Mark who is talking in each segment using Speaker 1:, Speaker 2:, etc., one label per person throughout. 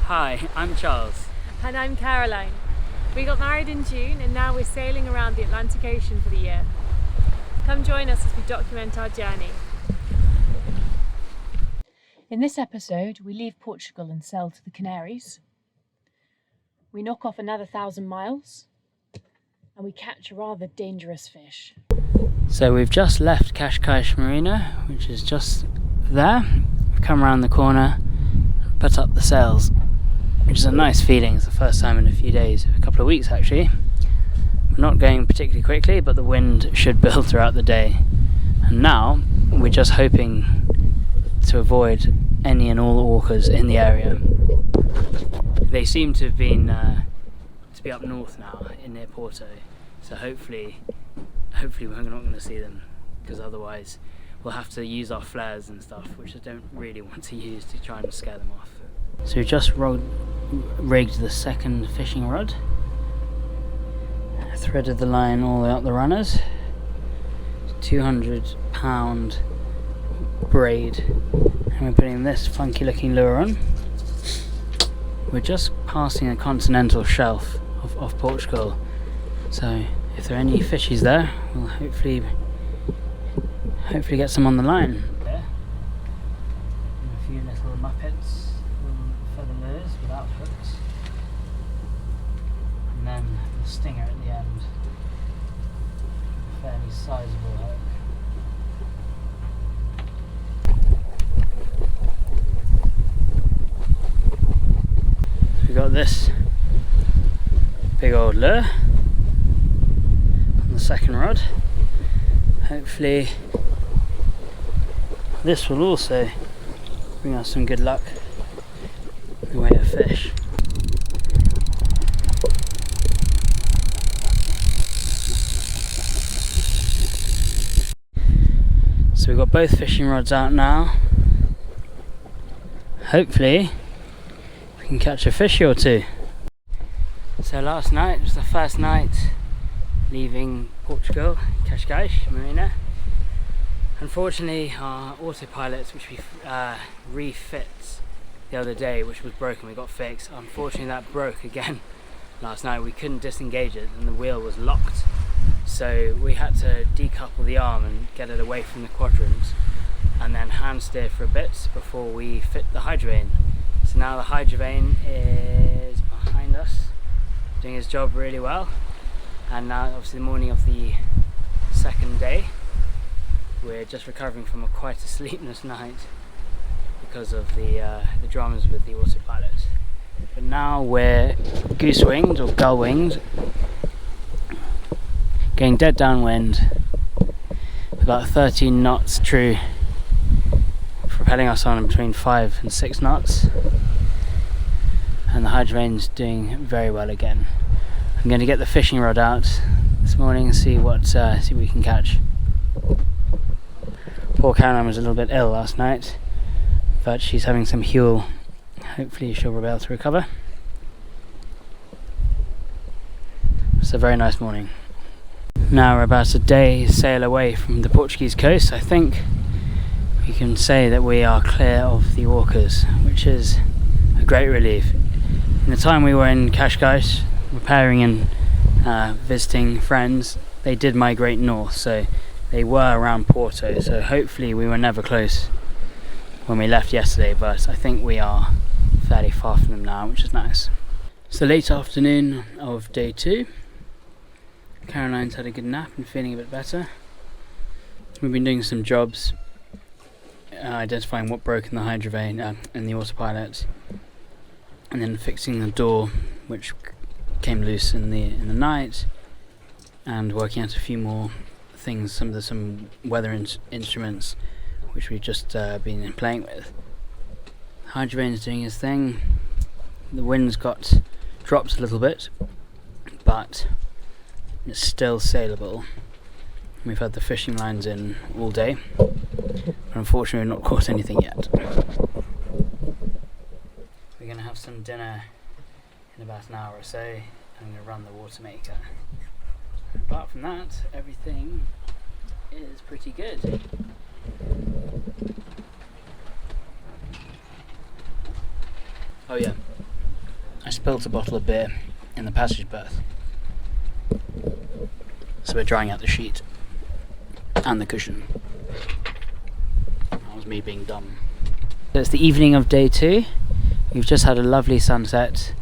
Speaker 1: Hi, I'm Charles.
Speaker 2: And I'm Caroline. We got married in June and now we're sailing around the Atlantic Ocean for the year. Come join us as we document our journey. In this episode, we leave Portugal and sail to the Canaries. We knock off another 1,000 miles and we catch a rather dangerous fish.
Speaker 1: So we've just left Cascais Marina, which is just there. We've come around the corner, put up the sails, which is a nice feeling. It's the first time in a few days, a couple of weeks actually. We're not going particularly quickly, but the wind should build throughout the day. And now we're just hoping to avoid any and all orcas in the area. They seem to have been to be up north now, in near Porto. So hopefully we're not going to see them, because otherwise we'll have to use our flares and stuff, which I don't really want to use to try and scare them off. So we just rigged the second fishing rod, threaded the line all the way up the runners, 200-pound braid, and we're putting this funky looking lure on. We're just passing a continental shelf of Portugal, so if there are any fishies there, we'll hopefully get some on the line. There. And a few little muppets, little feather lures without hooks, and then the stinger at the end, a fairly sizable hook. We got this big old lure on the second rod. Hopefully this will also bring us some good luck in the way of fish. So we've got both fishing rods out now. Hopefully we can catch a fish or two. So last night was the first night leaving Portugal, Cascais Marina. Unfortunately, our autopilot, which we refit the other day, which was broken, we got fixed. Unfortunately, that broke again last night. We couldn't disengage it and the wheel was locked. So we had to decouple the arm and get it away from the quadrant and then hand steer for a bit before we fit the hydrovane. So now the hydrovane is behind us, doing its job really well. And now, obviously, the morning of the second day, we're just recovering from quite a sleepless night because of the dramas with the autopilot. But now we're goose-winged or gull-winged, going dead downwind, about 13 knots true, propelling us on between 5 and 6 knots, and the hydrovane's doing very well again. I'm going to get the fishing rod out this morning and see what we can catch. Poor Caroline was a little bit ill last night, but she's having some Huel. Hopefully she'll be able to recover. It's a very nice morning. Now we're about a day's sail away from the Portuguese coast. I think we can say that we are clear of the orcas, which is a great relief. In the time we were in Cascais, repairing and visiting friends, they did migrate north, so they were around Porto, so hopefully we were never close when we left yesterday, but I think we are fairly far from them now, which is nice. It's the late afternoon of day 2. Caroline's had a good nap and feeling a bit better. We've been doing some jobs, identifying what broke in the hydrovane and the autopilot, and then fixing the door which came loose in the night, and working out a few more things, some weather instruments which we've just been playing with. Hydrovane is doing his thing. The wind's dropped a little bit, but it's still sailable. We've had the fishing lines in all day, but unfortunately we've not caught anything yet. We're going to have some dinner in about an hour or so, and I'm going to run the water maker. Apart from that, everything is pretty good. Oh yeah, I spilled a bottle of beer in the passage berth, so we're drying out the sheet and the cushion. That was me being dumb. So it's the evening of day 2. We've just had a lovely sunset,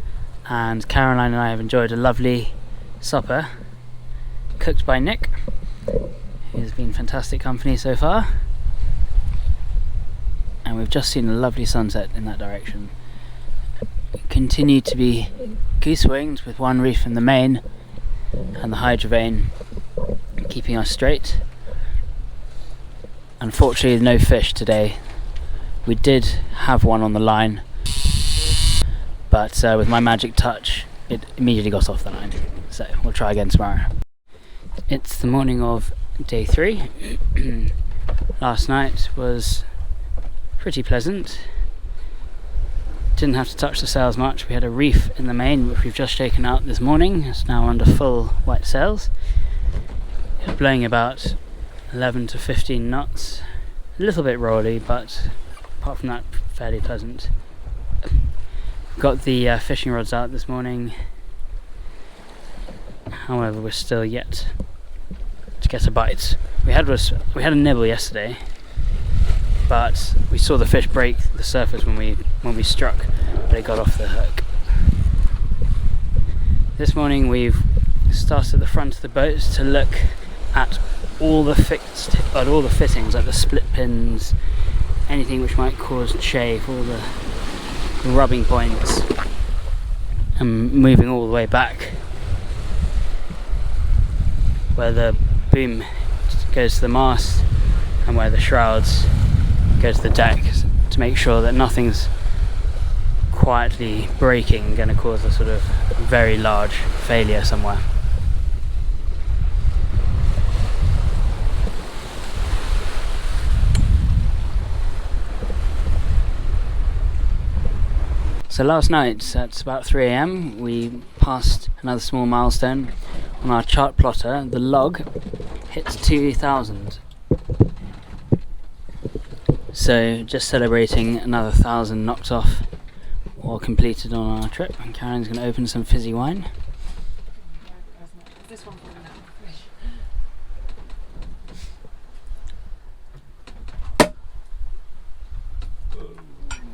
Speaker 1: and Caroline and I have enjoyed a lovely supper cooked by Nick. He's been fantastic company so far, and we've just seen a lovely sunset in that direction. We continue to be goose winged with one reef in the main and the hydro vane keeping us straight. Unfortunately, no fish today. We did have one on the line, but with my magic touch it immediately got off the line, so we'll try again tomorrow. It's the morning of day 3. Last night was pretty pleasant. Didn't have to touch the sails much. We had a reef in the main which we've just shaken out this morning. It's now under full white sails. It's blowing about 11 to 15 knots. A little bit rolly, but apart from that, fairly pleasant. Got the fishing rods out this morning. However, we're still yet to get a bite. We had a nibble yesterday, but we saw the fish break the surface when we struck, but it got off the hook. This morning we've started at the front of the boat to look at all the fittings, like the split pins, anything which might cause chafe, all the rubbing points, and moving all the way back where the boom goes to the mast and where the shrouds go to the deck, to make sure that nothing's quietly breaking and going to cause a sort of very large failure somewhere. So last night at about 3 AM we passed another small milestone. On our chart plotter, the log hits 2,000. So just celebrating another 1,000 knocked off or completed on our trip. And Karen's going to open some fizzy wine.
Speaker 2: This one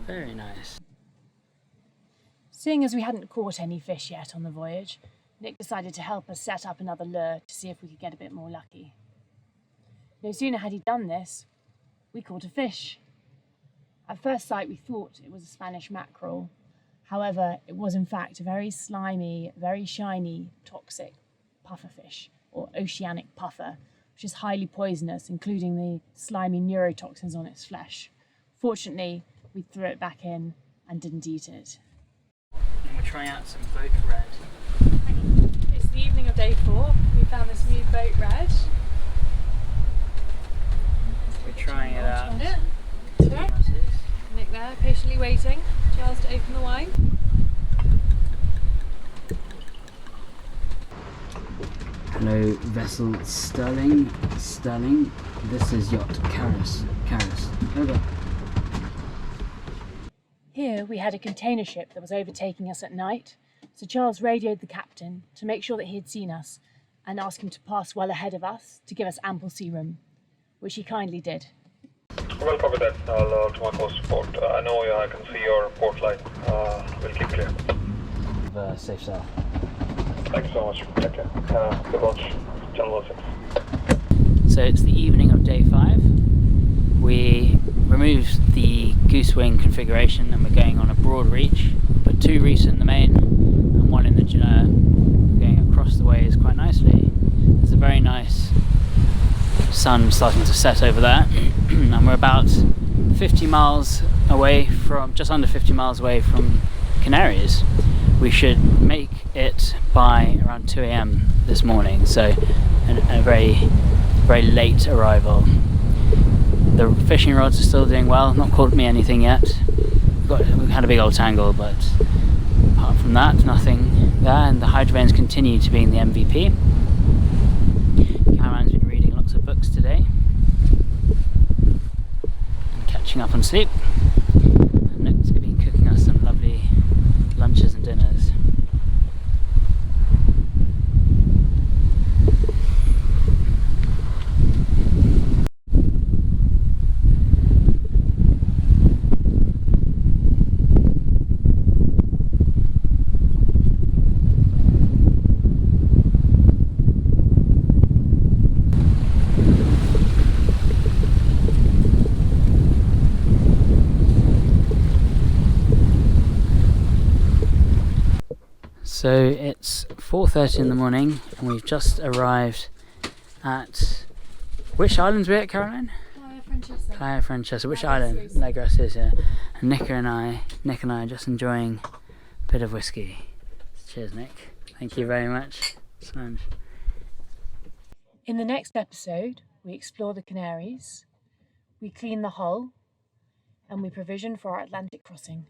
Speaker 1: Very nice.
Speaker 2: Seeing as we hadn't caught any fish yet on the voyage, Nick decided to help us set up another lure to see if we could get a bit more lucky. No sooner had he done this, we caught a fish. At first sight we thought it was a Spanish mackerel. However, it was in fact a very slimy, very shiny, toxic pufferfish, or oceanic puffer, which is highly poisonous, including the slimy neurotoxins on its flesh. Fortunately, we threw it back in and didn't eat it.
Speaker 1: And we're trying out some boat red.
Speaker 2: It's the evening of day 4. We found this new boat red.
Speaker 1: We're trying it out.
Speaker 2: Nick there, patiently waiting. Charles to open the wine.
Speaker 1: Hello, vessel Sterling. This is yacht Canaries. Over.
Speaker 2: Here we had a container ship that was overtaking us at night, so Charles radioed the captain to make sure that he had seen us and asked him to pass well ahead of us to give us ample sea room, which he kindly did.
Speaker 3: Well, copy that. I'll to my coast port. I know I can see your port light. We'll keep clear.
Speaker 1: Safe sail.
Speaker 3: Thanks so much. Take care. Good watch. Channel 6.
Speaker 1: So it's the evening of day 5. We removed the goose wing configuration and we're going on a broad reach. Put 2 reefs in the main and 1 in the Genoa, going across the waves quite nicely. There's a very nice sun starting to set over there, and we're about 50 miles away from, just under 50 miles away from Canaries. We should make it by around 2 AM this morning, so a very late arrival. The fishing rods are still doing well, not caught me anything yet. We've had a big old tangle, but apart from that, nothing there, and the hydrovanes continue to be in the MVP. Caroline's been reading lots of books today and catching up on sleep. And Nick's been cooking us some lovely lunches and dinners. So it's 4:30 in the morning and we've just arrived at... Which islands we at, Caroline? Playa Francesa. Which island? La Graciosa. Yeah. And Nick and I are just enjoying a bit of whiskey. Cheers, Nick. Thank you very much. Solange.
Speaker 2: In the next episode, we explore the Canaries, we clean the hull, and we provision for our Atlantic crossing.